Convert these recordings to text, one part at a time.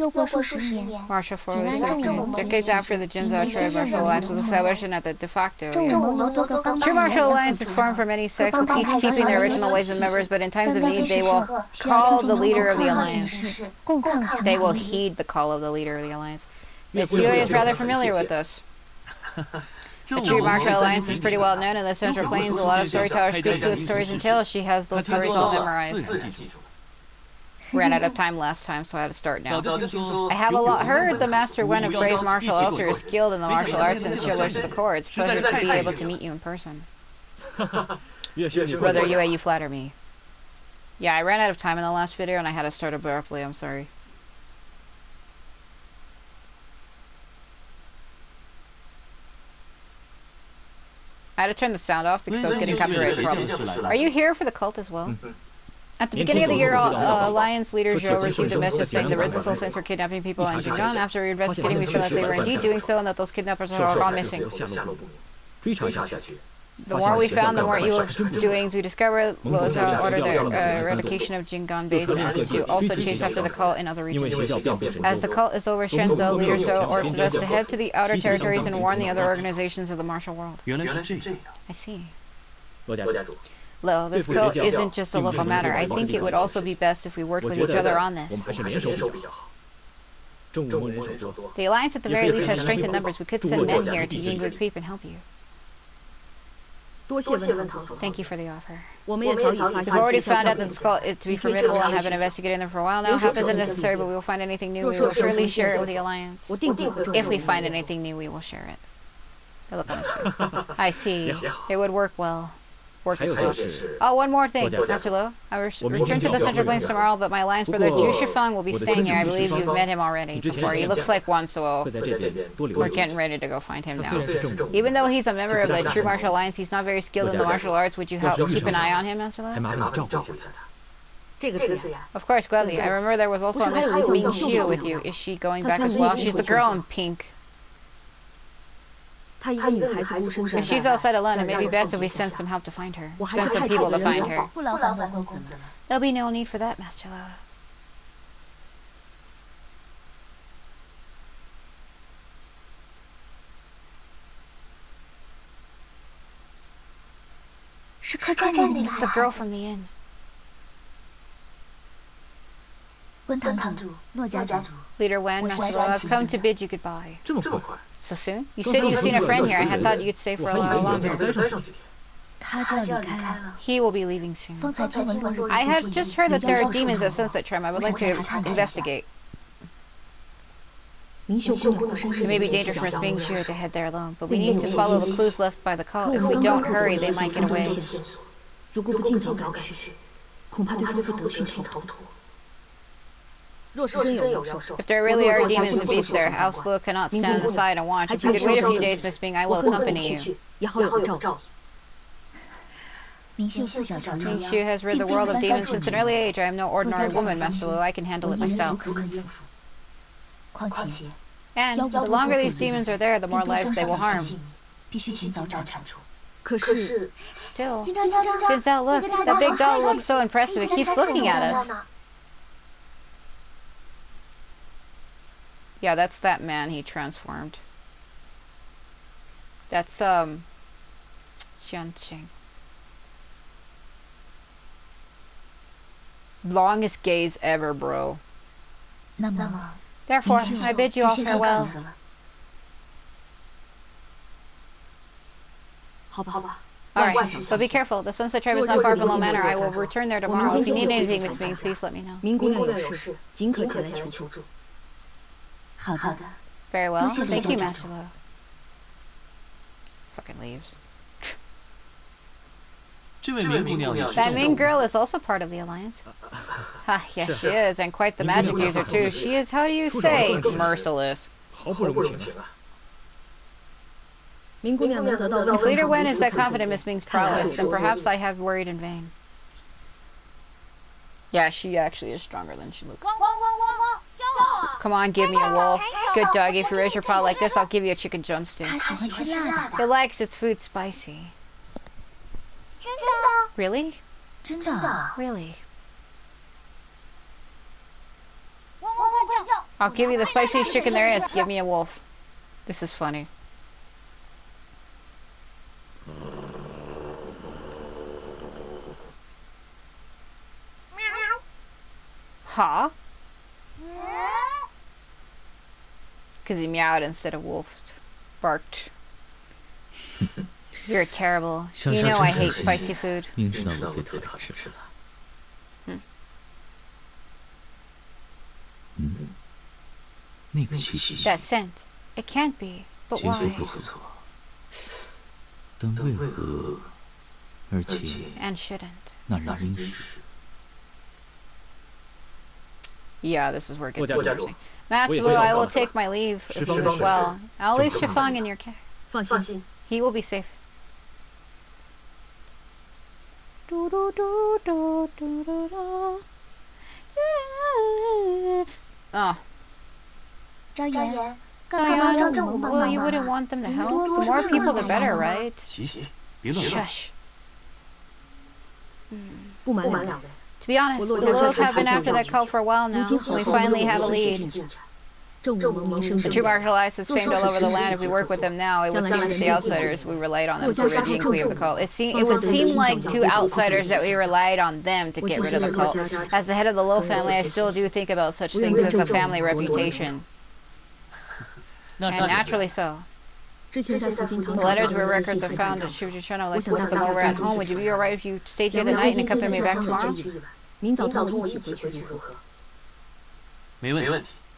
Martial forces. Decades after the Jinzhou tribe, martial alliance was established and at the de facto. True martial alliance is formed from many sects, with each keeping their original ways of members, but in times of need they will call the leader of the alliance. They will heed the call of the leader of the alliance. Miss Yui is rather familiar with this. The True Martial Alliance is pretty well known in the Central Plains. A lot of storytellers speak to its stories and tales. She has those stories all memorized. Ran out of time last time, so I had to start now. I have heard the Master Wen of brave martial arts is skilled in the martial arts and she'll learn to the core. It's a pleasure to be able to meet you in person. Brother Yue, you flatter me. Yeah, I ran out of time in the last video and I had to start abruptly. I'm sorry. I had to turn the sound off because I was getting copyright problems. Are you here for the cult as well? At the beginning of the year, Alliance leader Zhou received a message saying the Risen Soul Saints were kidnapping people in Jing'an. After investigating, we found that they were indeed doing so and that those kidnappers are all missing. The more we found, the more evil doings we discovered. Lozao ordered the eradication of Jing'an base and to also chase after the cult in other regions. As the cult is over, Shenzhou leader Zhou ordered us to head to the outer territories and warn the other organizations of the martial world. I see. Lo, this cult isn't just a local matter. I think it would also be best if we worked with each other on this. The Alliance at the very least has strength in numbers. We could send men here to Yinghui Creep and help you. Thank you for the offer. We've already found out that the cult is to be formidable and have been investigating them for a while now. Help isn't necessary, but we will find anything new. We will surely share it with the Alliance. If we find anything new, we will share it. I see. It would work well. Oh, one more thing, Master Lo. I return to the Central Plains tomorrow, but my Alliance brother Zhu Shifang will be staying here. I believe you've met him already before. He looks like one, so we're getting ready to go find him now. Even though he's a member of the True Martial Alliance, he's not very skilled in the martial arts. Would you help keep an eye on him, Master Lo? Of course, gladly. I remember there was also a Miss Ming Xiu with you. Is she going back as well? She's the girl in pink. If she's outside alone, it may be best if we send some help to find her. Send some people to find her. There'll be no need for that, Master Lo. The girl from the inn. Leader Wen, Master Lo, I've come to bid you goodbye. So soon? You said you've seen a friend here. I had thought you'd stay for a little longer. He will be leaving soon. I have just heard that there are demons at Sunset Trim. I would like to investigate. It may be dangerous for Miss Ming Xiu to head there alone, but we need to follow the clues left by the cult. If we don't hurry, they might get away. If there really are demons and beasts there, House Lu cannot stand aside and watch. If you could wait a few days, Miss Ming, I will accompany you. Ming Xiu has rid the world of demons since an early age. I am no ordinary woman, Master Lu. I can handle it myself. And the longer these demons are there, the more lives they will harm. Still, Jinzhou, look, that big dog looks so impressive. It keeps looking at us. Yeah, that's that man he transformed. That's, Xianqing. Longest gaze ever, bro. Therefore, I bid you all farewell. Alright, but be careful. The Sunset Tribe is not far from Lo Manor. I will return there tomorrow. If you need anything, Miss Ming, please let me know. Very well. Thank you, Master Lo. Fucking leaves. That Ming girl is also part of the Alliance. Ha, yes she is, and quite the magic user too. She is, how do you say, merciless. If Leader Wen is that confident Miss Ming's prowess, then perhaps I have worried in vain. Yeah, she actually is stronger than she looks. Come on, give me a wolf. Good dog, if you raise your paw like this, I'll give you a chicken drumstick. It likes its food spicy. Really? Really? I'll give you the spiciest chicken there is. Give me a wolf. This is funny. Huh? Because he meowed instead of wolfed. Barked. You're terrible. You know I hate spicy food. That scent. It can't be. But why? And shouldn't. Yeah, this is where it gets interesting. Master Lu, I will take my leave of you as well. I'll leave Shifang in your care. He will be safe. Oh. Well, you wouldn't want them to help? The more people, the better, right? Shush. To be honest, the Lils have been after that cult for a while now. We finally have a lead. The true martial alliance is famed all over the land. If we work with them now, it would seem to the outsiders we relied on them to rid the of the cult. It would seem like to outsiders that we relied on them to get rid of the cult. As the head of the Lil family, I still do think about such things as the family reputation. And naturally so. The letters were records I found at Shujichano. Let's look them over at home. Would you be alright if you stayed here tonight and accompanied me back tomorrow?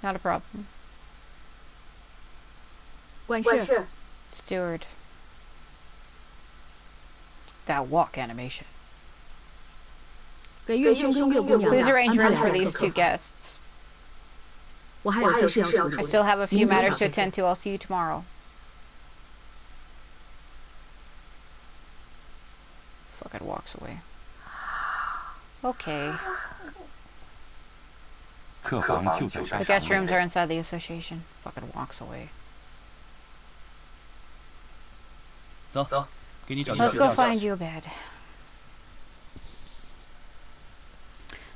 Not a problem. Steward. That walk animation. Please arrange rooms for these two guests. I still have a few matters to attend to. I'll see you tomorrow. Fucking walks away. Okay. The guest rooms are inside the association. Fucking walks away. Let's go find you a bed.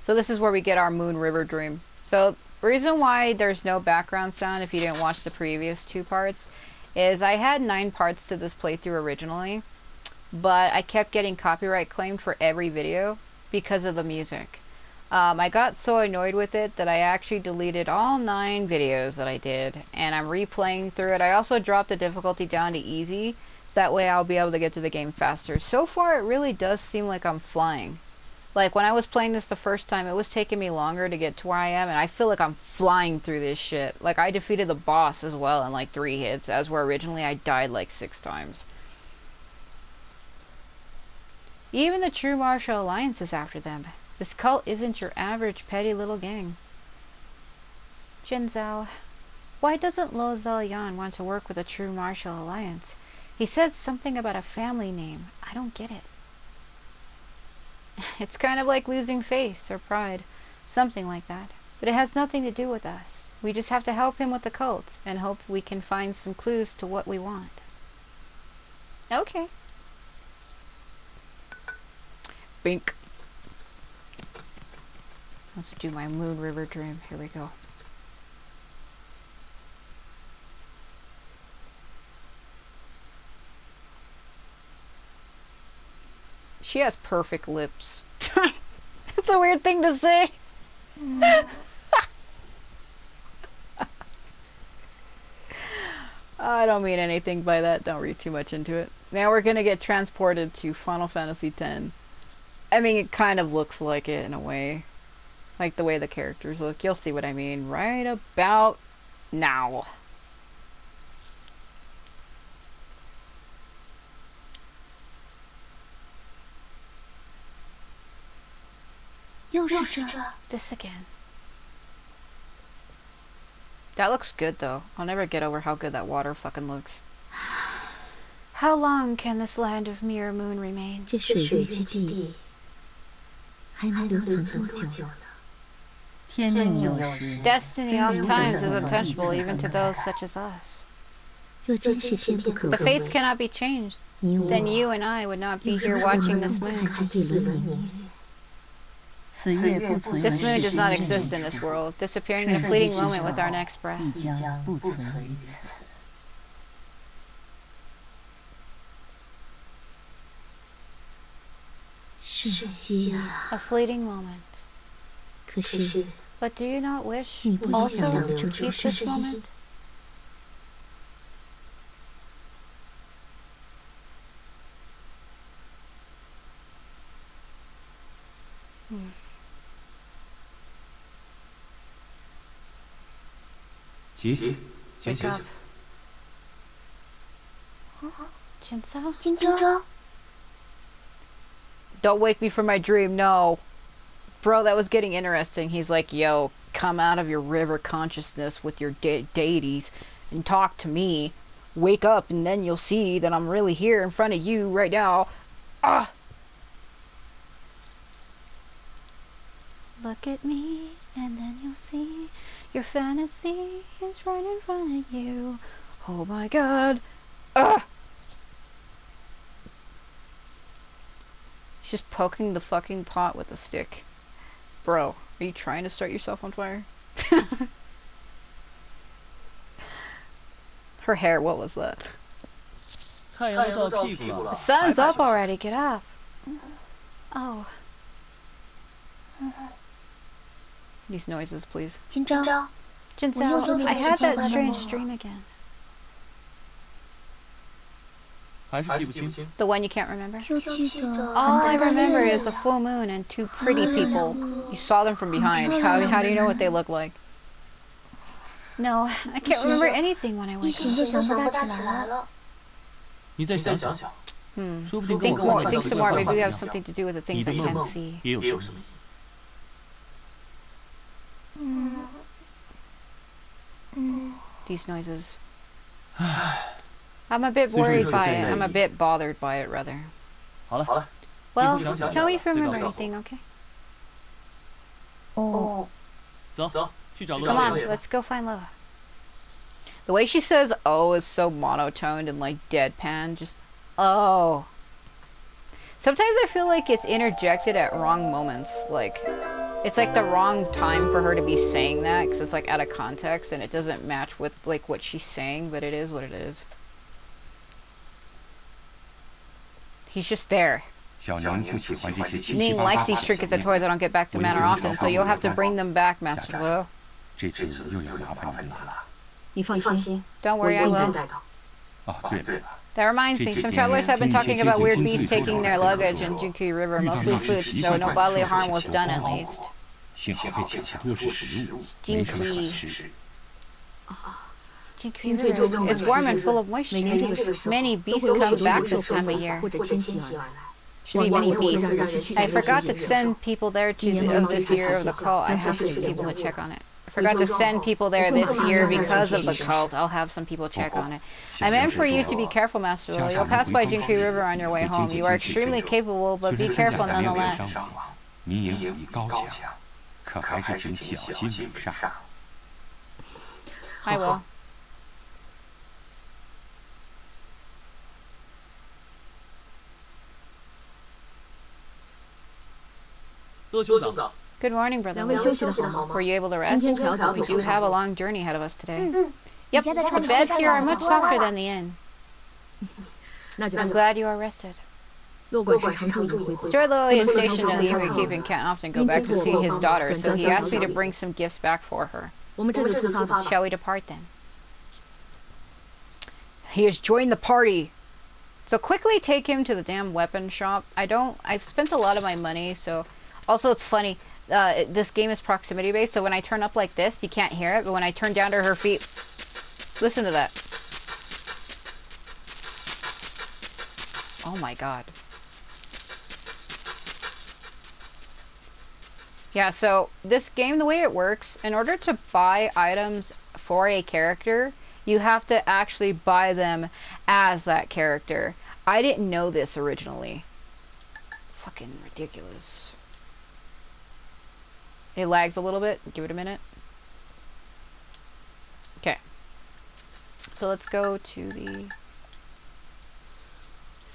So this is where we get our Moon River dream. So the reason why there's no background sound if you didn't watch the previous two parts is I had 9 parts to this playthrough originally, but I kept getting copyright claimed for every video because of the music. I got so annoyed with it that I actually deleted all 9 videos that I did, and I'm replaying through it. I also dropped the difficulty down to easy, so that way I'll be able to get to the game faster. So far it really does seem like I'm flying. Like when I was playing this the first time, it was taking me longer to get to where I am, and I feel like I'm flying through this shit. Like I defeated the boss as well in like 3 hits, as where originally I died like 6 times. Even the true martial alliance is after them. This cult isn't your average petty little gang. Jinzhao, why doesn't Lo Zelian want to work with a true martial alliance? He said something about a family name. I don't get it. It's kind of like losing face or pride. Something like that. But it has nothing to do with us. We just have to help him with the cult and hope we can find some clues to what we want. Okay. Bink. Let's do my Moon River dream. Here we go. She has perfect lips. It's a weird thing to say. I don't mean anything by that. Don't read too much into it. Now we're gonna get transported to Final Fantasy X. I mean, it kind of looks like it in a way. Like the way the characters look. You'll see what I mean right about now. This again. That looks good though. I'll never get over how good that water fucking looks. How long can this land of Mirror Moon remain? Destiny oftentimes is untouchable even to those such as us. The fates cannot be changed. Then you and I would not be here watching this moon. This moon does not exist in this world, disappearing in a fleeting moment with our next breath. A fleeting moment. But do you not wish also to keep this moment? Wake up. Jinzhou? Don't wake me from my dream, no. Bro, that was getting interesting. He's like, yo, come out of your river consciousness with your deities and talk to me. Wake up and then you'll see that I'm really here in front of you right now. Ah! Look at me and then you'll see your fantasy is right in front of you. Oh my god. Ah! She's just poking the fucking pot with a stick. Bro, are you trying to start yourself on fire? Her hair, what was that? The sun's up already, get up. Oh. These noises, please. Jinzhou, I had that strange dream again. The one you can't remember? All I remember is a full moon and two pretty people. You saw them from behind. How do you know what they look like? No, I can't remember anything when I wake up. Think more, think some more. Maybe we have something to do with the things I can't see. These noises. I'm a bit worried by it. I'm a bit bothered by it, rather. Well, tell me if you remember anything, okay? Come on, let's go find Loa. The way she says "oh" is so monotoned and like deadpan. Just oh. Sometimes I feel like it's interjected at wrong moments. Like, it's like the wrong time for her to be saying that because it's like out of context and it doesn't match with like what she's saying, but it is what it is. He's just there. Ning likes these trinkets and toys that don't get back to Manor often, so you'll have to bring them back, Master Luo. Don't worry, I will. That reminds me, some travelers have been talking about weird beasts taking their luggage in Jinkui River, mostly food, so no bodily harm was done at least. Jinkui. Jinkui River is warm and full of moisture. Many beasts come back this time of year. Should be many beasts. I forgot to send people there this year of the cult. I have some people to check on it. I forgot to send people there this year because of the cult. I'll have some people check on it. I meant for you to be careful, Master Luo. You'll pass by Jinkui River on your way home. You are extremely capable, but be careful nonetheless. I will. Good morning, brother. Were you able to rest? We do have a long journey ahead of us today. Yep, the beds here are much softer than the inn. I'm glad you are rested. Steward Luo is stationed in the Yuri Keep and can't often go back to see his daughter, so he asked me to bring some gifts back for her. Shall we depart then? He has joined the party! So quickly take him to the damn weapon shop. I've spent a lot of my money, so... Also, it's funny, this game is proximity based, so when I turn up like this, you can't hear it, but when I turn down to her feet, listen to that. Oh my god. Yeah, so this game, the way it works, in order to buy items for a character, you have to actually buy them as that character. I didn't know this originally. Fucking ridiculous. It lags a little bit. Give it a minute. Okay. So let's go to the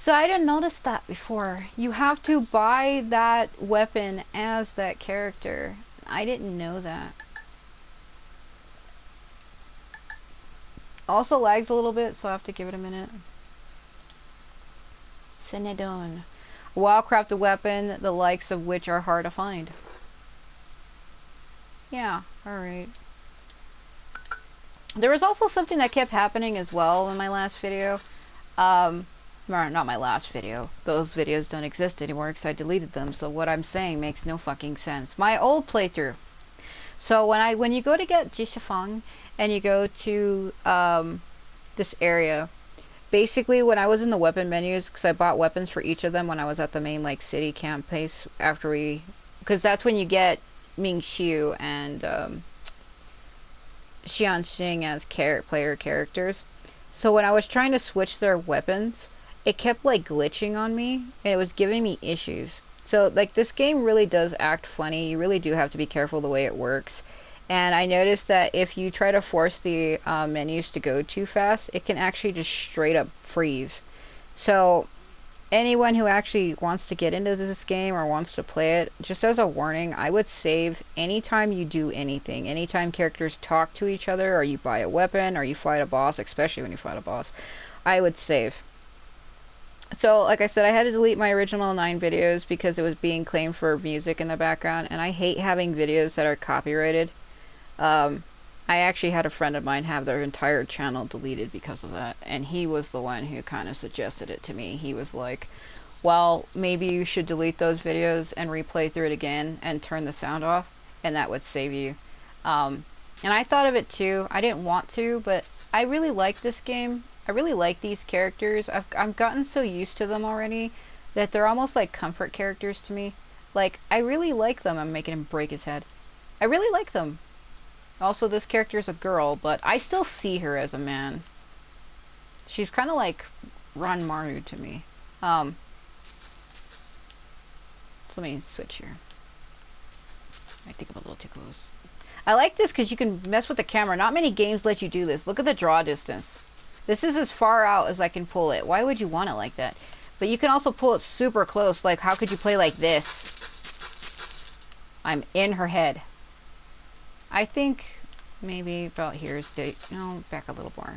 So I didn't notice that before. You have to buy that weapon as that character. I didn't know that. Also lags a little bit, so I have to give it a minute. Senedon. A well-crafted weapon, the likes of which are hard to find. Yeah, alright. There was also something that kept happening as well in my last video. Not my last video. Those videos don't exist anymore because I deleted them, so what I'm saying makes no fucking sense. My old playthrough. So when you go to get Shifang and you go to this area, basically when I was in the weapon menus, because I bought weapons for each of them when I was at the main like city camp place because that's when you get Ming Xiu and Xian Xing as player characters. So when I was trying to switch their weapons, it kept like glitching on me and it was giving me issues. So like this game really does act funny. You really do have to be careful the way it works. And I noticed that if you try to force the menus to go too fast, it can actually just straight up freeze. So anyone who actually wants to get into this game or wants to play it, just as a warning, I would save anytime you do anything. Anytime characters talk to each other, or you buy a weapon, or you fight a boss, especially when you fight a boss, I would save. So, like I said, I had to delete my original 9 videos because it was being claimed for music in the background, and I hate having videos that are copyrighted. I actually had a friend of mine have their entire channel deleted because of that, and he was the one who kind of suggested it to me. He was like, well, maybe you should delete those videos and replay through it again and turn the sound off, and that would save you. And I thought of it too. I didn't want to, but I really like this game. I really like these characters. I've gotten so used to them already that they're almost like comfort characters to me. Like, I really like them. I'm making him break his head. I really like them. Also, this character is a girl, but I still see her as a man. She's kind of like Ranmaru to me. So let me switch here. I think I'm a little too close. I like this because you can mess with the camera. Not many games let you do this. Look at the draw distance. This is as far out as I can pull it. Why would you want it like that? But you can also pull it super close. Like, how could you play like this? I'm in her head. I think maybe about here is no, back a little more.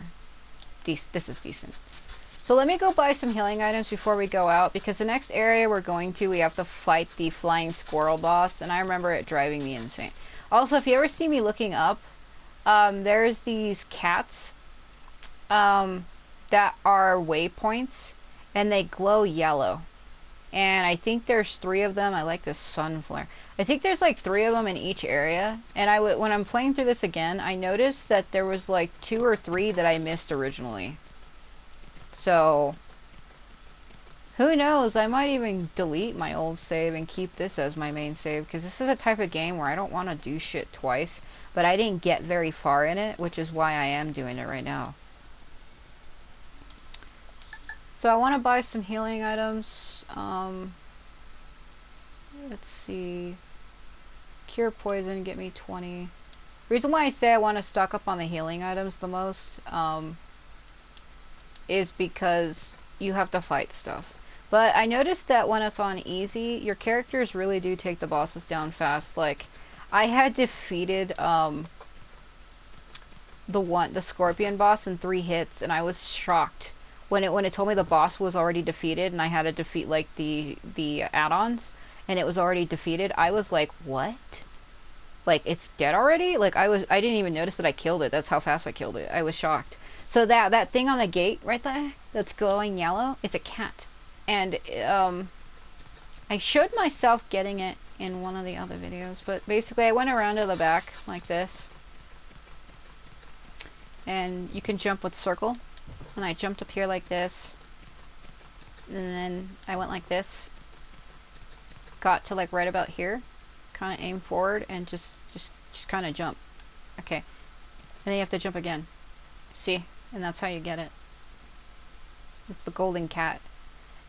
This is decent. So let me go buy some healing items before we go out, because the next area we're going to, we have to fight the flying squirrel boss, and I remember it driving me insane. Also, if you ever see me looking up, there's these cats that are waypoints, and they glow yellow. And I think there's 3 of them. I like this sun flare. I think there's like 3 of them in each area. And when I'm playing through this again, I noticed that there was like 2 or 3 that I missed originally. So, who knows? I might even delete my old save and keep this as my main save, because this is a type of game where I don't want to do shit twice. But I didn't get very far in it, which is why I am doing it right now. So I want to buy some healing items. Let's see. Cure poison, get me 20. The reason why I say I want to stock up on the healing items the most is because you have to fight stuff. But I noticed that when it's on easy, your characters really do take the bosses down fast. Like, I had defeated the scorpion boss in 3 hits, and I was shocked when it told me the boss was already defeated and I had to defeat like the add-ons and it was already defeated. I was like, what? Like, it's dead already? Like, I didn't even notice that I killed it. That's how fast I killed it. I was shocked. So that thing on the gate right there that's glowing yellow is a cat. And I showed myself getting it in one of the other videos, but basically I went around to the back like this. And you can jump with circle. And I jumped up here like this, and then I went like this, got to like right about here, kind of aim forward and just kind of jump. Okay, and then you have to jump again. See, and that's how you get it. It's the golden cat,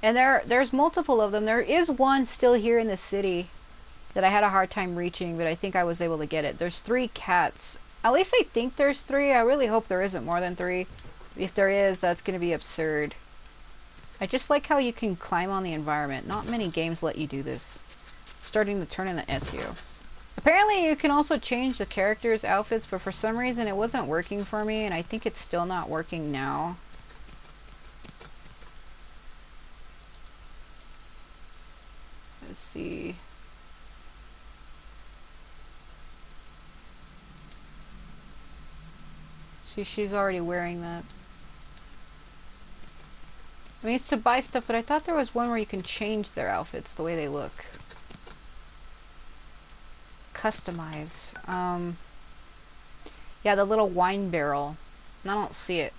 and there's multiple of them. There is one still here in the city that I had a hard time reaching, but I think I was able to get it. There's 3 cats. At least I think there's 3. I really hope there isn't more than 3. If there is, that's going to be absurd. I just like how you can climb on the environment. Not many games let you do this. It's starting to turn into SEO. Apparently you can also change the characters' outfits, but for some reason it wasn't working for me, and I think it's still not working now. Let's see. See, she's already wearing that. I mean, it's to buy stuff, but I thought there was one where you can change their outfits, the way they look. Customize. Yeah, the little wine barrel. I don't see it.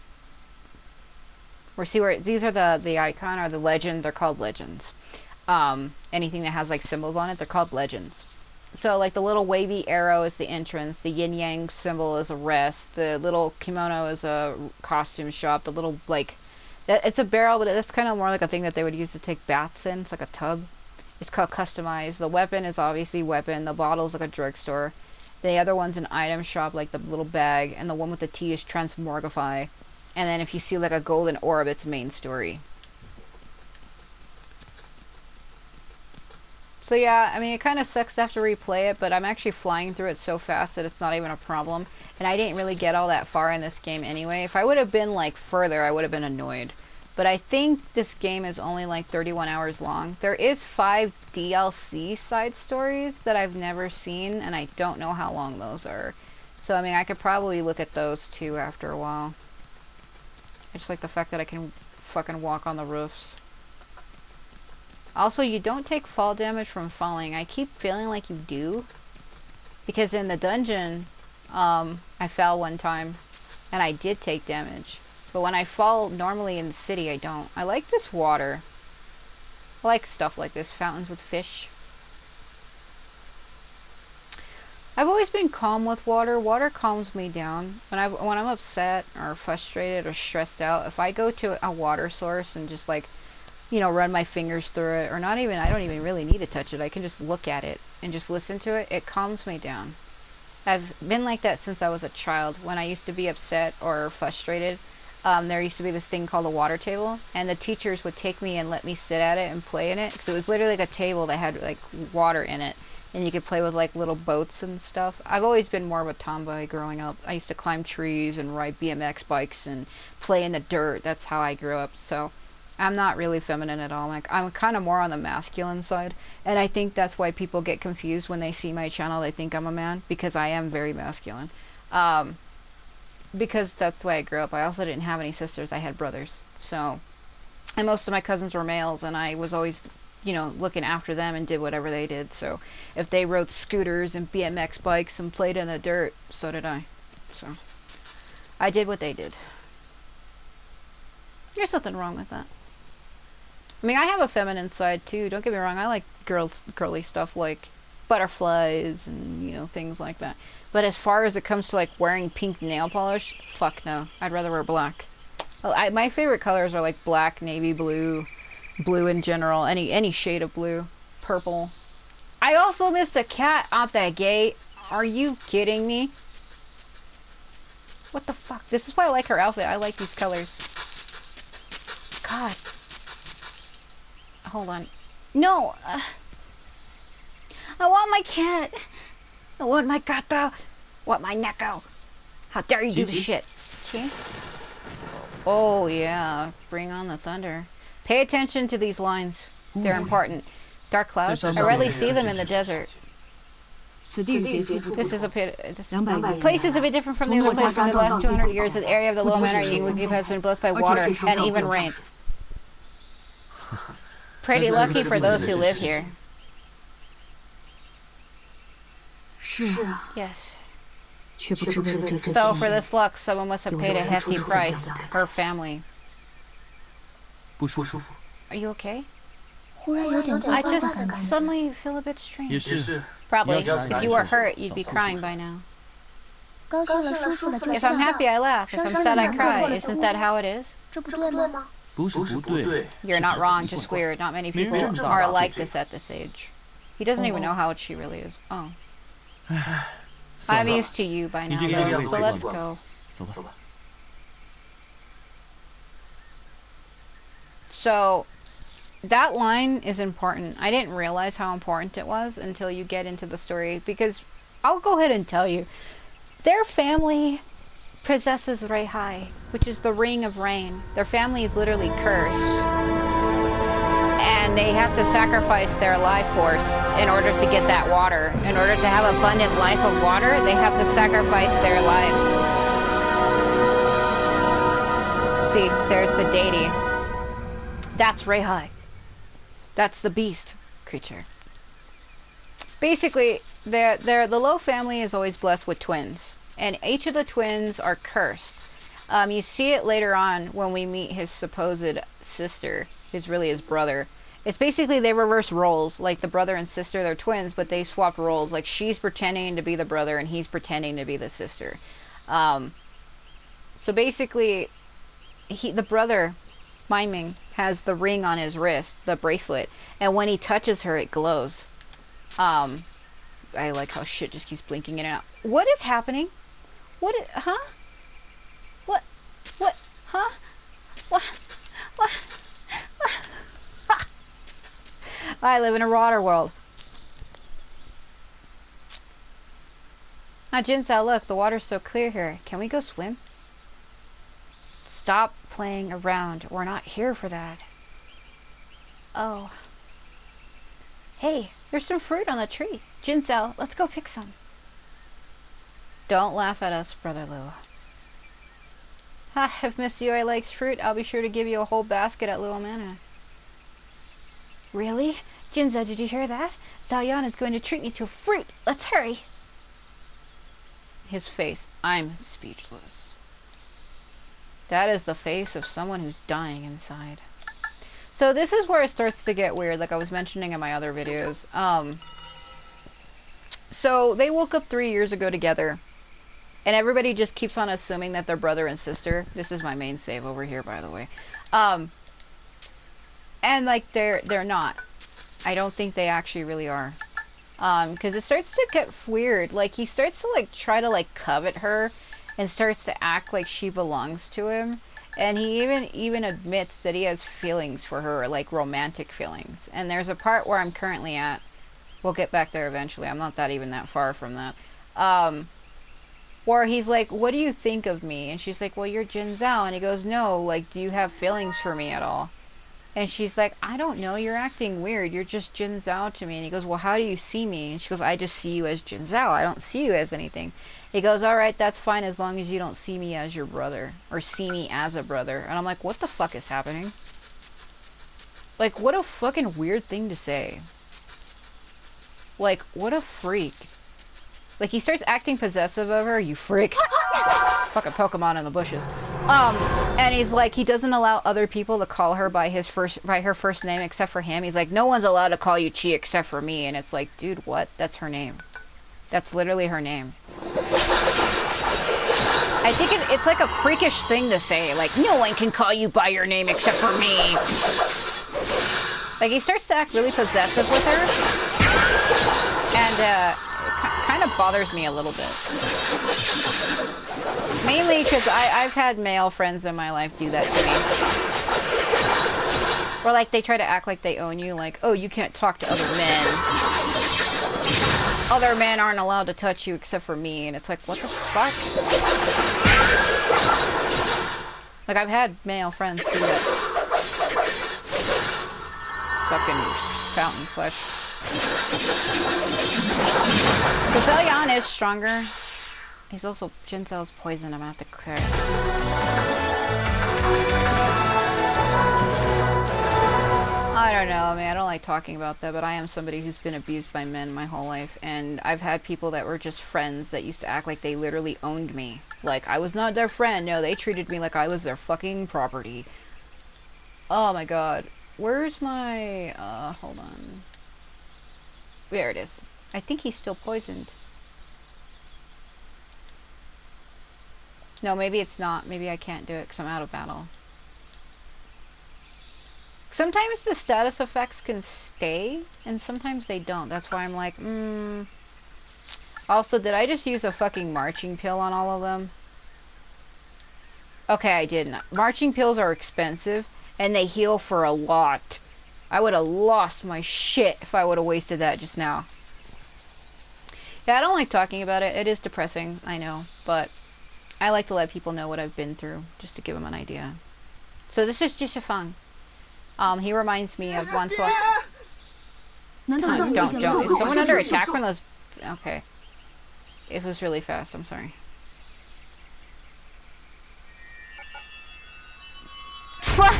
Or see where these are the icon or the legend. They're called legends. Anything that has like symbols on it, they're called legends. So like the little wavy arrow is the entrance. The yin yang symbol is a rest. The little kimono is a costume shop. The little like it's a barrel, but that's kind of more like a thing that they would use to take baths in. It's like a tub. It's called customize. The weapon is obviously weapon. The bottle's like a drugstore. The other one's an item shop, like the little bag. And the one with the T is transmorgify. And then if you see like a golden orb, it's main story. So yeah, I mean, it kind of sucks to have to replay it, but I'm actually flying through it so fast that it's not even a problem. And I didn't really get all that far in this game anyway. If I would have been like further, I would have been annoyed. But I think this game is only like 31 hours long. There is 5 DLC side stories that I've never seen, and I don't know how long those are. So I mean, I could probably look at those too after a while. I just like the fact that I can fucking walk on the roofs. Also, you don't take fall damage from falling. I keep feeling like you do. Because in the dungeon, I fell one time, and I did take damage. But when I fall normally in the city, I don't. I like this water. I like stuff like this, fountains with fish. I've always been calm with water. Water calms me down. When I'm upset or frustrated or stressed out, if I go to a water source and just like, you know, run my fingers through it, or not even, I don't even really need to touch it. I can just look at it and just listen to it. It calms me down. I've been like that since I was a child. When I used to be upset or frustrated, there used to be this thing called a water table, and the teachers would take me and let me sit at it and play in it, because it was literally like a table that had like water in it, and you could play with like little boats and stuff. I've always been more of a tomboy growing up. I used to climb trees and ride BMX bikes and play in the dirt. That's how I grew up. So I'm not really feminine at all. Like, I'm kind of more on the masculine side, and I think that's why people get confused when they see my channel. They think I'm a man, because I am very masculine. Because that's the way I grew up. I also didn't have any sisters. I had brothers. So, and most of my cousins were males, and I was always, you know, looking after them and did whatever they did. So, if they rode scooters and BMX bikes and played in the dirt, so did I. So, I did what they did. There's nothing wrong with that. I mean, I have a feminine side too, don't get me wrong. I like girly stuff like butterflies and, you know, things like that. But as far as it comes to like wearing pink nail polish, fuck no. I'd rather wear black. Well, my favorite colors are like black, navy blue, blue in general, any shade of blue, purple. I also missed a cat out that gate. Are you kidding me? What the fuck? This is why I like her outfit. I like these colors. God. Hold on. No! I want my cat! I want my gato! I want my neko! How dare you do this shit? See? Oh yeah, bring on the thunder. Pay attention to these lines. They're important. Dark clouds. I rarely see them in the desert. This is a bit. This place is a bit different from the other places in the last 200 years. The area of the low manor Yingwiki has been blessed by water and even rain. Pretty lucky for those who live here. Yes. So for this luck, someone must have paid a hefty price. Her family. Are you okay? I just suddenly feel a bit strange. Probably. If you were hurt, you'd be crying by now. If I'm happy, I laugh. If I'm sad, I cry. Isn't that how it is? You're not wrong, just weird. Not many people are like this at this age. He doesn't even know how old she really is. Oh. I'm used to you by now, though, so let's go. So that line is important. I didn't realize how important it was until you get into the story, because I'll go ahead and tell you, their family possesses Reihai, which is the ring of rain. Their family is literally cursed, and they have to sacrifice their life force in order to get that water. In order to have abundant life of water, they have to sacrifice their life. See, there's the deity. That's Reihai. That's the beast creature. Basically, the Low family is always blessed with twins, and each of the twins are cursed. You see it later on when we meet his supposed sister. It's really his brother. It's basically they reverse roles. Like the brother and sister, they're twins, but they swapped roles. Like she's pretending to be the brother and he's pretending to be the sister. So basically, the brother, Miming, has the ring on his wrist, the bracelet, and when he touches her, it glows. I like how shit just keeps blinking in and out. What is happening? Huh? What? Huh? What? I live in a water world. Ah, Jinsao, look, the water's so clear here. Can we go swim? Stop playing around. We're not here for that. Oh. Hey, there's some fruit on the tree. Jinsao, let's go pick some. Don't laugh at us, Brother Lu. Ha, if Miss Yui likes fruit, I'll be sure to give you a whole basket at Luo Manor. Really? Jinsao, did you hear that? Xiaoyan is going to treat me to fruit. Let's hurry. His face. I'm speechless. That is the face of someone who's dying inside. So this is where it starts to get weird, like I was mentioning in my other videos. So they woke up 3 years ago together, and everybody just keeps on assuming that they're brother and sister. This is my main save over here, by the way. And like they're not. I don't think they actually really are. Because it starts to get weird. Like he starts to like try to like covet her, and starts to act like she belongs to him. And he even admits that he has feelings for her, like romantic feelings. And there's a part where I'm currently at. We'll get back there eventually. I'm not even that far from that. Where he's like, what do you think of me? And she's like, well, you're Jinsao. And he goes, no, like, do you have feelings for me at all? And she's like, I don't know, you're acting weird. You're just Jinsao to me. And he goes, well, how do you see me? And she goes, I just see you as Jinsao. I don't see you as anything. He goes, alright, that's fine as long as you don't see me as your brother. Or see me as a brother. And I'm like, what the fuck is happening? Like, what a fucking weird thing to say. Like, what a freak. Like, he starts acting possessive of her, you freak. Fucking Pokemon in the bushes. And he's like, he doesn't allow other people to call her by her first name except for him. He's like, no one's allowed to call you Chi except for me. And it's like, dude, what? That's her name. That's literally her name. I think it's like a freakish thing to say. Like, no one can call you by your name except for me. Like, he starts to act really possessive with her. And, it kind of bothers me a little bit. Mainly because I've had male friends in my life do that to me. Or, like, they try to act like they own you. Like, oh, you can't talk to other men. Other men aren't allowed to touch you except for me. And it's like, what the fuck? Like, I've had male friends do that. Fucking fountain flesh. So Xiaoyan is stronger. He's also Jinsao's poison. I'm gonna have to clear. I don't know, man. I don't like talking about that, but I am somebody who's been abused by men my whole life, and I've had people that were just friends that used to act like they literally owned me. Like, I was not their friend. No, they treated me like I was their fucking property. Oh my god. Where's my, hold on. There it is. I think he's still poisoned. No, maybe it's not. Maybe I can't do it because I'm out of battle. Sometimes the status effects can stay, and sometimes they don't. That's why I'm like, Also, did I just use a fucking marching pill on all of them? Okay, I didn't. Marching pills are expensive, and they heal for a lot. I would have lost my shit if I would have wasted that just now. Yeah, I don't like talking about it. It is depressing, I know, but I like to let people know what I've been through, just to give them an idea. So this is Shifang. He reminds me of once. Don't. Is someone under attack from those? Okay. It was really fast. I'm sorry. Fuck!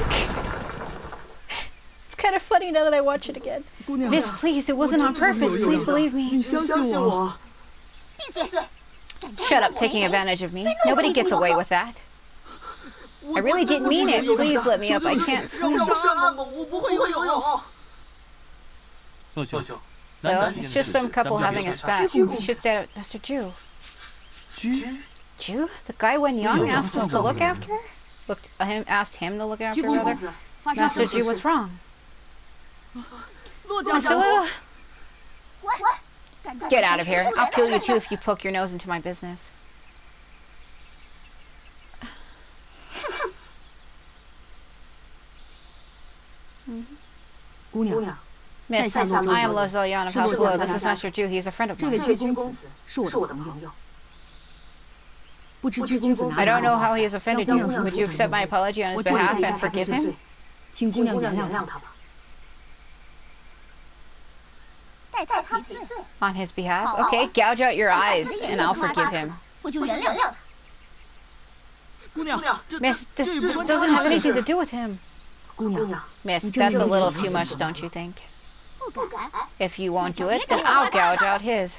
It's kind of funny now that I watch it again. Miss, please, it wasn't on purpose. Please believe me. Shut up, taking advantage of me. Nobody gets away with that. I really didn't mean it. Please let me up. I can't swim. No, it's just some couple having a spat. We should stay at Mr. Ju. Ju? The guy when young asked us to look after? Asked him to look after, rather? Master Ju was wrong. Hello? Get out of here. I'll kill you too if you poke your nose into my business. Miss, I am Lo Zillion of House Below. This is Master Ju. He is a friend of mine. I don't know how he has offended you. Would you accept my apology on his behalf and forgive him? On his behalf? Okay, gouge out your eyes and I'll forgive him. Miss, this doesn't have anything to do with him. Miss, that's a little too much, don't you think? If you won't do it, then I'll gouge out his.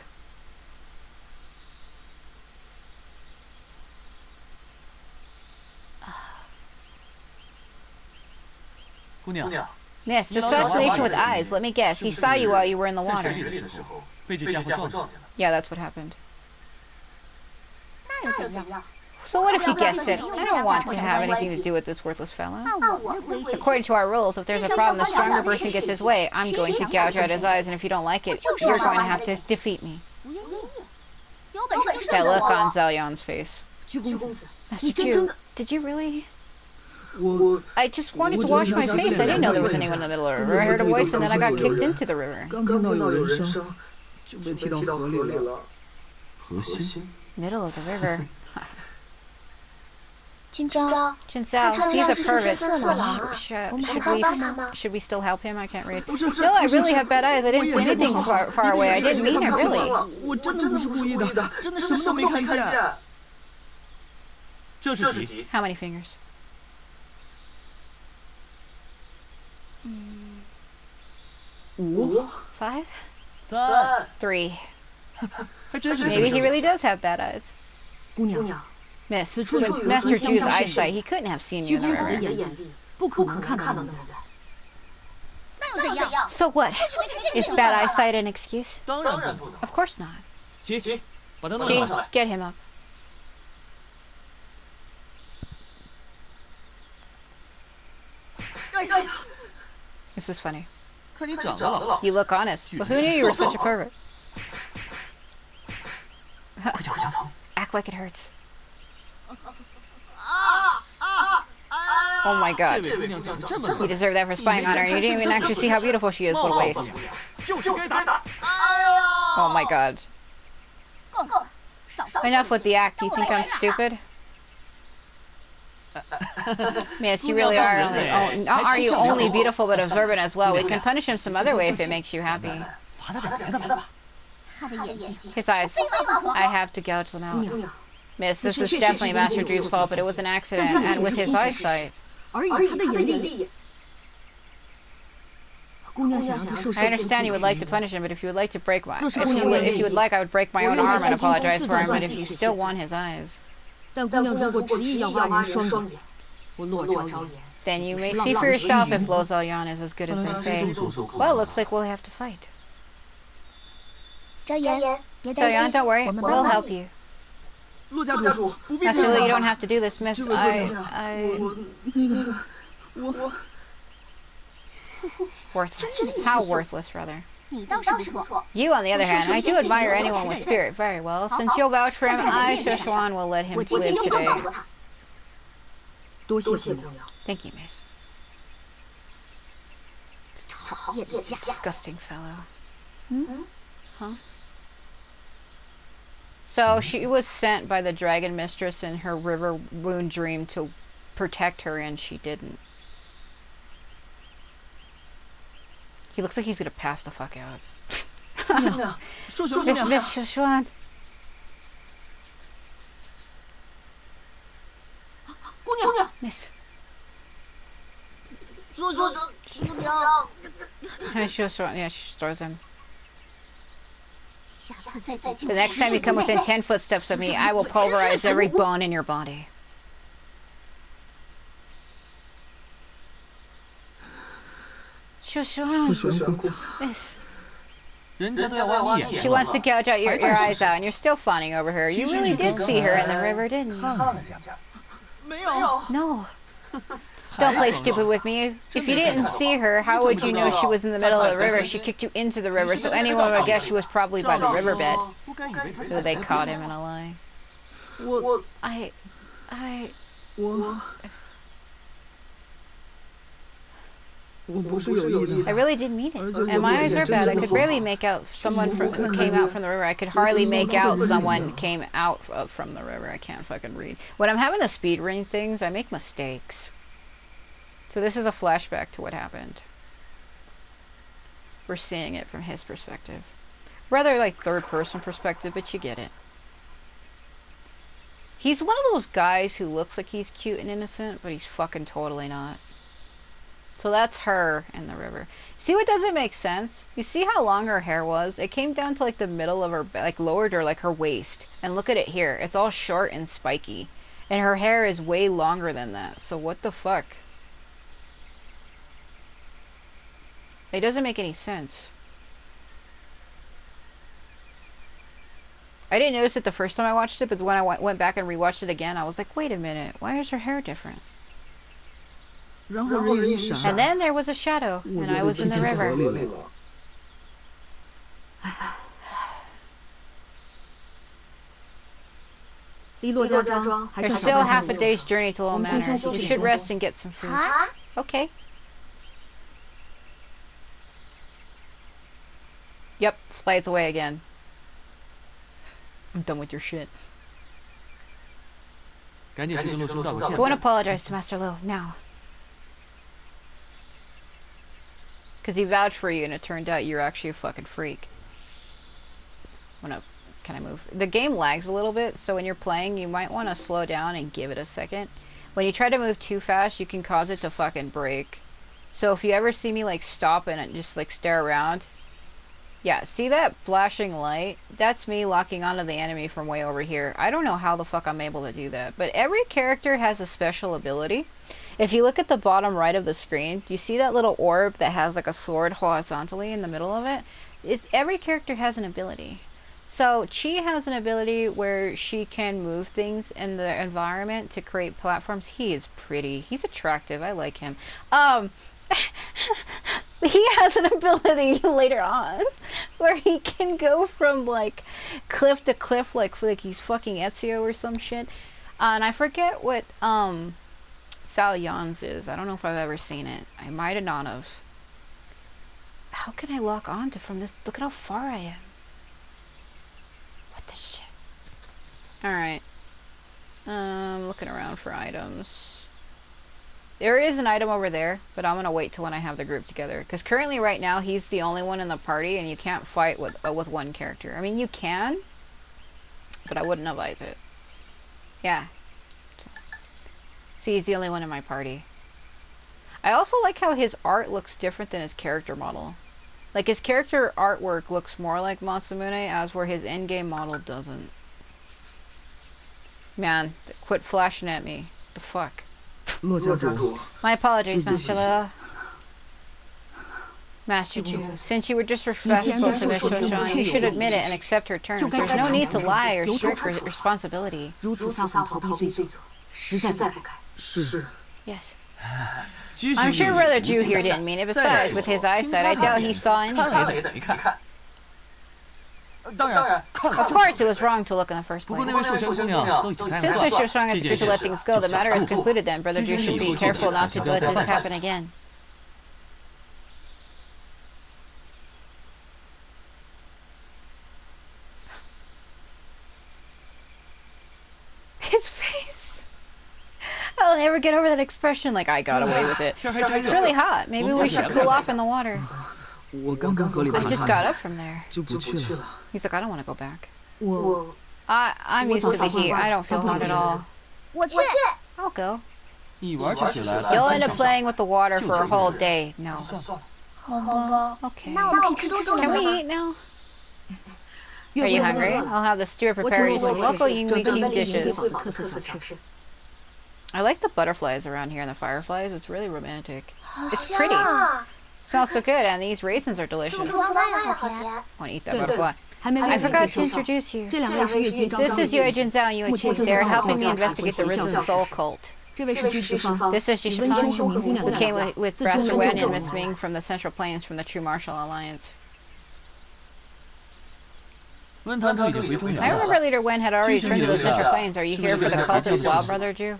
Miss, this fascination with eyes, let me guess, he saw you while you were in the water. Yeah, that's what happened. So what if he gets it? I don't want to have anything to do with this worthless fellow. According to our rules, if there's a problem, the stronger person gets his way. I'm going to gouge out his eyes, and if you don't like it, you're going to have to defeat me. That look on Zelyon's face. Master Ju, did you really? I just wanted to wash my face. I didn't know there was anyone in the middle of the river. I heard a voice, and then I got kicked into the river. Middle of the river. Jinsao, he's a pervert. Should we still help him? I can't read. No, I really have bad eyes. I didn't see anything far away. I didn't mean it, really. How many fingers? 5? 3. Maybe he really does have bad eyes. Miss, with Master Ju's eyesight, he couldn't have seen you in the river. So what? Is bad eyesight an excuse? Of course not. Ji, get him up. This is funny. You look honest, but who knew you were such a pervert? Act like it hurts. Oh my god. You deserve that for spying on her, and you didn't even actually see how beautiful she is. What a waste. Oh my god. Enough with the act. Do you think I'm stupid? Miss, you really are only... not are you only beautiful but observant as well. We can punish him some other way if it makes you happy. His eyes. I have to gouge them out. Miss, this is definitely Master Ju's fault, but it was an accident, and with his eyesight. I understand you would like to punish him, but if you would like to break my... If you would like, I would break my own arm and apologize for him, but if you still want his eyes... Then you may see for yourself if Lo Zillion is as good as they say. Well, looks like we'll have to fight. Zillion, don't worry, we'll help you. Master Lu, you don't have to do this, miss. Worthless. How worthless, rather. You, on the other hand, I do admire anyone with spirit very well. Since you'll vouch for him, I, Shifang, will let him live today. Thank you, miss. Disgusting fellow. Huh? So she was sent by the dragon mistress in her river moon dream to protect her, and she didn't. He looks like he's gonna pass the fuck out. Miss Shifang. Miss. Yeah, she throws him. The next time you come within 10 footsteps of me, I will pulverize every bone in your body. Shifang. Miss. She wants to gouge out your eyes out, and you're still fawning over her. You really did see her in the river, didn't you? No. Don't play stupid with me. If you didn't see her, how would you know she was in the middle of the river? She kicked you into the river, so anyone would guess she was probably by the riverbed. So they caught him in a lie. I really didn't mean it. And my eyes are bad. I could barely make out someone who came out from the river. I could hardly make out someone came out from the river. I can't fucking read. When I'm having to speed read things, I make mistakes. So this is a flashback to what happened. We're seeing it from his perspective. Rather like third person perspective, but you get it. He's one of those guys who looks like he's cute and innocent, but he's fucking totally not. So that's her in the river. See what doesn't make sense? You see how long her hair was? It came down to like the middle of her, like lowered her like her waist. And look at it here. It's all short and spiky. And her hair is way longer than that. So what the fuck? It doesn't make any sense. I didn't notice it the first time I watched it, but when I went back and rewatched it again, I was like, wait a minute, why is her hair different? And then there was a shadow, and I was in the river. There's still half a day's journey to Little Manor. You should rest and get some food. Okay. Yep, slides away again. I'm done with your shit. Go and apologize to Master Liu, now. Because he vouched for you and it turned out you're actually a fucking freak. Can I move? The game lags a little bit, so when you're playing, you might want to slow down and give it a second. When you try to move too fast, you can cause it to fucking break. So if you ever see me like stop and just like stare around, yeah, see that flashing light? That's me locking onto the enemy from way over here. I don't know how the fuck I'm able to do that, but every character has a special ability. If you look at the bottom right of the screen, do you see that little orb that has like a sword horizontally in the middle of it? Every character has an ability. So Chi has an ability where she can move things in the environment to create platforms. He is pretty. He's attractive. I like him. He has an ability later on where he can go from like cliff to cliff like he's fucking Ezio or some shit. And I forget what Sao Yan's is. I don't know if I've ever seen it. I might have not have. How can I lock onto from this? Look at how far I am. What the shit? Alright. Looking around for items. There is an item over there, but I'm gonna wait till when I have the group together. Because currently, right now, he's the only one in the party, and you can't fight with one character. I mean, you can, but I wouldn't advise it. Yeah. See, he's the only one in my party. I also like how his art looks different than his character model. Like, his character artwork looks more like Masamune, as where his in-game model doesn't. Man, quit flashing at me. What the fuck? My apologies, Master Liu. Master Ju, since you were disrespectful to Miss Shifang, you should admit it and accept her terms. There's no need to lie or shirk responsibility. Yes. I'm sure Brother Ju here didn't mean it. Besides, with his eyesight, I doubt he saw anything. Of course, it was wrong to look in the first place. Since Mr. Shifang has agreed to let things go, the matter is concluded then. Brother Zhu should be careful not to let this happen again. His face! I'll never get over that expression, like I got away with it. It's really hot. Maybe we should cool off in the water. I just got up from there. He's like, I don't want to go back. I'm used to the heat. I don't feel hot at all. I'll go. You'll end up playing with the water for a whole day. No. Okay. Can we eat now? Are you hungry? I'll have the steward prepare you some local unique dishes. I like the butterflies around here and the fireflies. It's really romantic. It's pretty. Smells so good, and these raisins are delicious. Want to eat that butterfly? I forgot to introduce you. This is Yue Junzao and Yue Qin. They're helping me investigate the Risen Soul cult. This is Shifang, who came with Master Wen and Miss Ming from the Central Plains from the True Martial Alliance. I remember Leader Wen had already returned to the Central Plains. Are you here for the cult as well, Brother Zhu?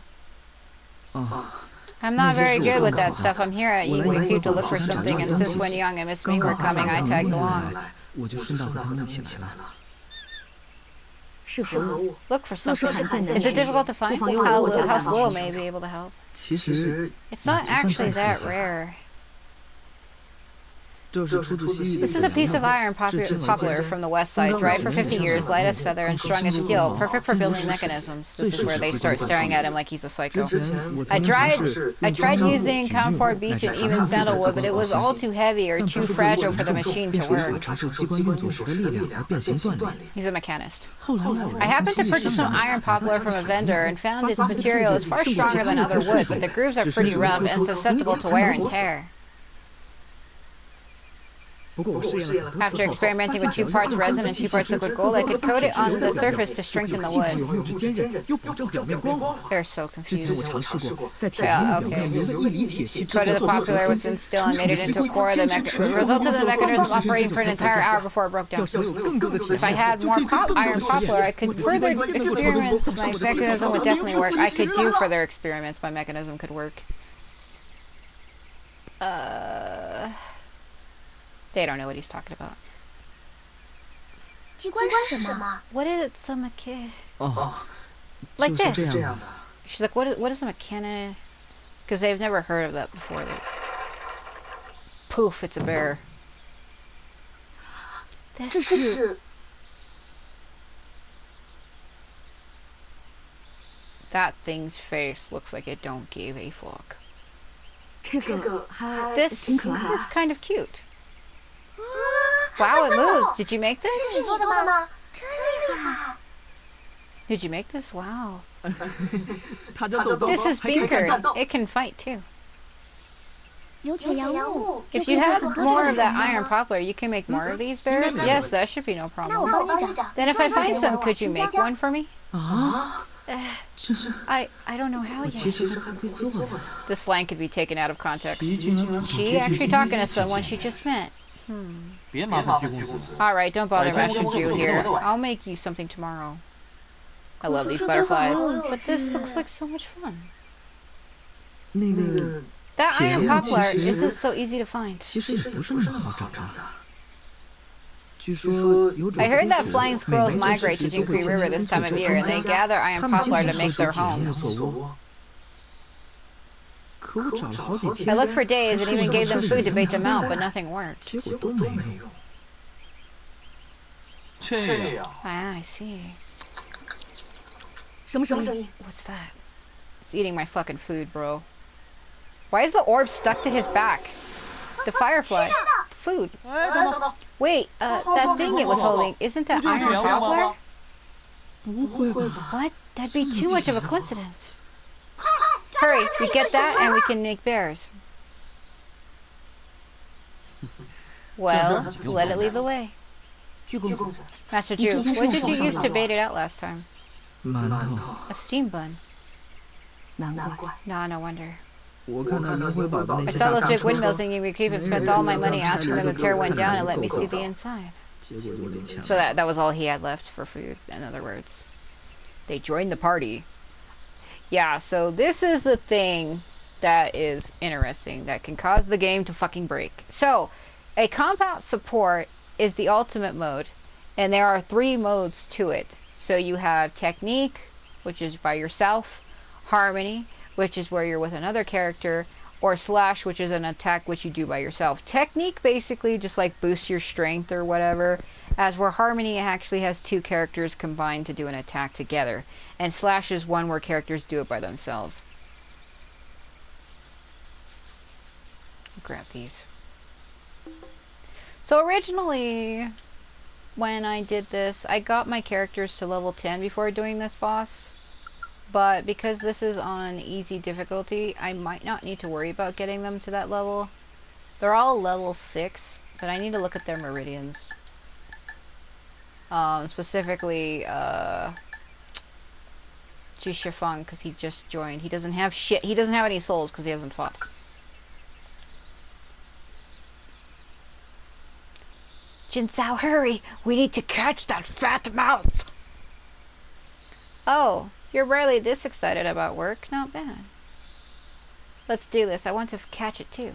I'm not very good with that stuff. I'm here at Yinghui to look for something, and since Wen Yang and Miss Ming were coming, I tagged along. Look for something. Is it difficult to find? How slow may be able to help? It's not actually that rare. This is a piece of iron poplar from the west side, dried for 50 years, light as feather and strong as steel, perfect for building mechanisms. This is where they start staring at him like he's a psycho. I tried using camphor beech and even sandalwood, but it was all too heavy or too fragile for the machine to work. He's a mechanist. I happened to purchase some iron poplar from a vendor and found its material is far stronger than other wood, but the grooves are pretty rough and susceptible to wear and tear. After experimenting with 2 parts resin and 2 parts liquid gold, I could coat it onto the surface to strengthen the wood. They're so confused. Yeah, okay. Coated the poplar with steel and made it into a core. The result of the mechanism operating for an entire hour before it broke down. If I had more iron poplar, I could further experiments. My mechanism would definitely work. I could do further experiments. My mechanism could work. They don't know what he's talking about. What is it, some mechanic? Like this. She's like, what is a mechanic? Because they've never heard of that before. Poof, it's a bear. That thing's face looks like it don't give a fuck. This is kind of cute. Wow, it moves. Did you make this? Did you make this? Wow. This is Beaker. It can fight too. If you have more of that iron poplar, you can make more of these bears? Yes, that should be no problem. Then if I find some, could you make one for me? I don't know how yet. This slang could be taken out of context. She actually talking to someone she just met. Alright, don't bother Master Zhu here. I'll make you something tomorrow. I love these butterflies, but this looks like so much fun. That iron poplar isn't so easy to find. I heard that flying squirrels migrate to Jinhui River this time of year, and they gather iron poplar to make their homes. I looked for days and even gave them food to bait them out, but nothing worked. I see. What's that? It's eating my fucking food, bro. Why is the orb stuck to his back? The firefly. Food. Wait, that thing it was holding, isn't that iron poplar? What? That'd be too much of a coincidence. Hurry, we get that and we can make bears. Well, let it lead the way. Master Zhu, what did you use to bait it out last time? A steam bun. No wonder. I saw those big windmills in Yinghui Keep and spent all my money asking them to tear one down and let me see the inside. So that was all he had left for food, in other words. They joined the party. Yeah, so this is the thing that is interesting, that can cause the game to fucking break. So, a compound support is the ultimate mode, and there are 3 modes to it. So you have technique, which is by yourself, harmony, which is where you're with another character, or slash, which is an attack which you do by yourself. Technique basically just like boosts your strength or whatever, as where harmony actually has 2 characters combined to do an attack together, and slash is one where characters do it by themselves. Grab these. So originally, when I did this, I got my characters to level 10 before doing this boss. But because this is on easy difficulty, I might not need to worry about getting them to that level. They're all level 6, but I need to look at their meridians. Specifically, Shifang, because he just joined. He doesn't have shit. He doesn't have any souls because he hasn't fought. Jinsao, hurry! We need to catch that fat mouth! Oh, you're rarely this excited about work. Not bad. Let's do this. I want to catch it too.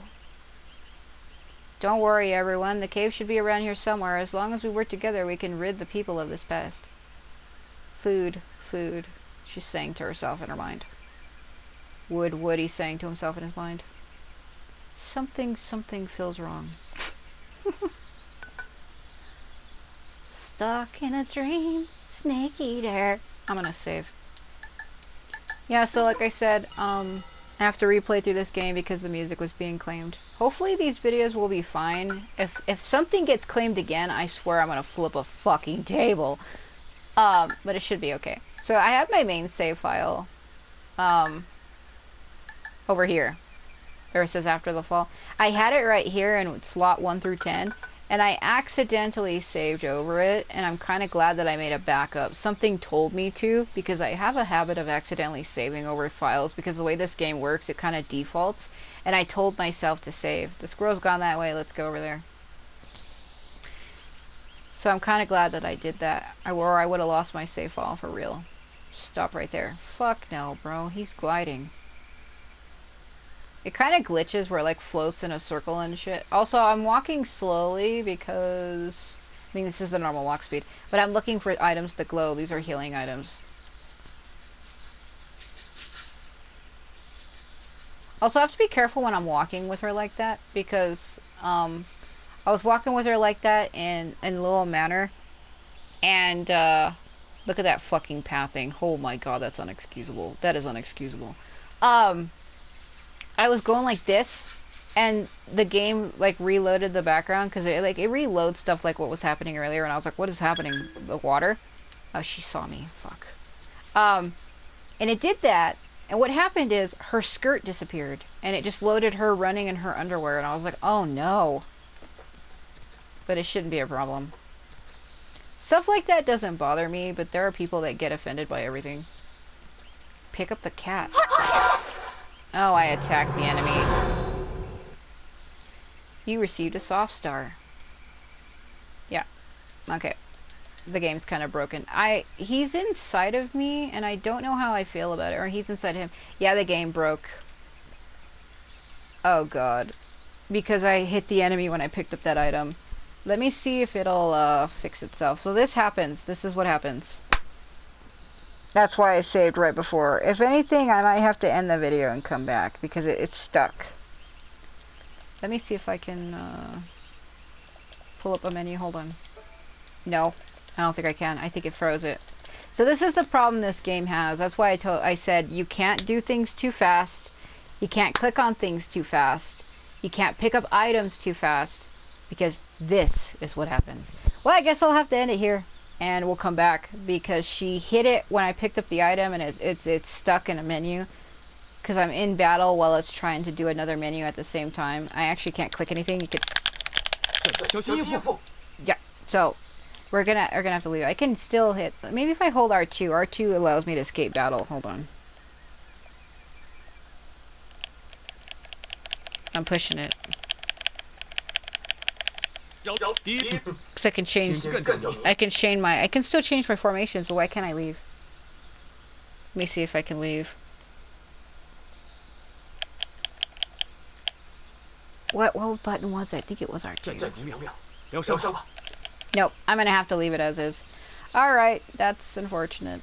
Don't worry, everyone. The cave should be around here somewhere. As long as we work together, we can rid the people of this pest. Food, food, she's saying to herself in her mind. Wood, he's saying to himself in his mind. Something feels wrong. Stuck in a dream, snake eater. I'm gonna save. Yeah, so like I said, I have to replay through this game because the music was being claimed. Hopefully these videos will be fine. If something gets claimed again, I swear I'm gonna flip a fucking table. But it should be okay. So I have my main save file, over here, where it says after the fall. I had it right here in slot 1 through 10. And I accidentally saved over it, and I'm kind of glad that I made a backup. Something told me to, because I have a habit of accidentally saving over files, because the way this game works, it kind of defaults, and I told myself to save. The squirrel's gone that way, let's go over there. So I'm kind of glad that I did that, or I would have lost my save file for real. Stop right there. Fuck no, bro, he's gliding. It kind of glitches where it like floats in a circle and shit. Also, I'm walking slowly because, I mean, this is the normal walk speed, but I'm looking for items that glow. These are healing items. Also, I have to be careful when I'm walking with her like that, because I was walking with her like that in Little Manor, and look at that fucking pathing. Oh my god, that's unexcusable. That is unexcusable. I was going like this, and the game like reloaded the background, because it reloads stuff like what was happening earlier, and I was like, what is happening? The water? Oh, she saw me. Fuck. And it did that, and what happened is her skirt disappeared, and it just loaded her running in her underwear, and I was like, oh no. But it shouldn't be a problem. Stuff like that doesn't bother me, but there are people that get offended by everything. Pick up the cat. Oh, I attacked the enemy. You received a soft star. Yeah. Okay. The game's kind of broken. He's inside of me, and I don't know how I feel about it. Or he's inside him. Yeah, the game broke. Oh, God. Because I hit the enemy when I picked up that item. Let me see if it'll fix itself. So this happens. This is what happens. That's why I saved right before. If anything, I might have to end the video and come back, because it's stuck. Let me see if I can pull up a menu. Hold on. No, I don't think I can. I think it froze it. So this is the problem this game has. That's why I said you can't do things too fast. You can't click on things too fast. You can't pick up items too fast, because this is what happens. Well, I guess I'll have to end it here. And we'll come back, because she hit it when I picked up the item, and it's stuck in a menu, because I'm in battle while it's trying to do another menu at the same time. I actually can't click anything. You could. Yeah. So we're gonna have to leave. I can still hit. Maybe if I hold R2. R2 allows me to escape battle. Hold on. I'm pushing it. Because I can change. I can still change my formations, but why can't I leave? Let me see if I can leave. What button was it? I think it was R2. Nope, I'm gonna have to leave it as is. Alright, that's unfortunate.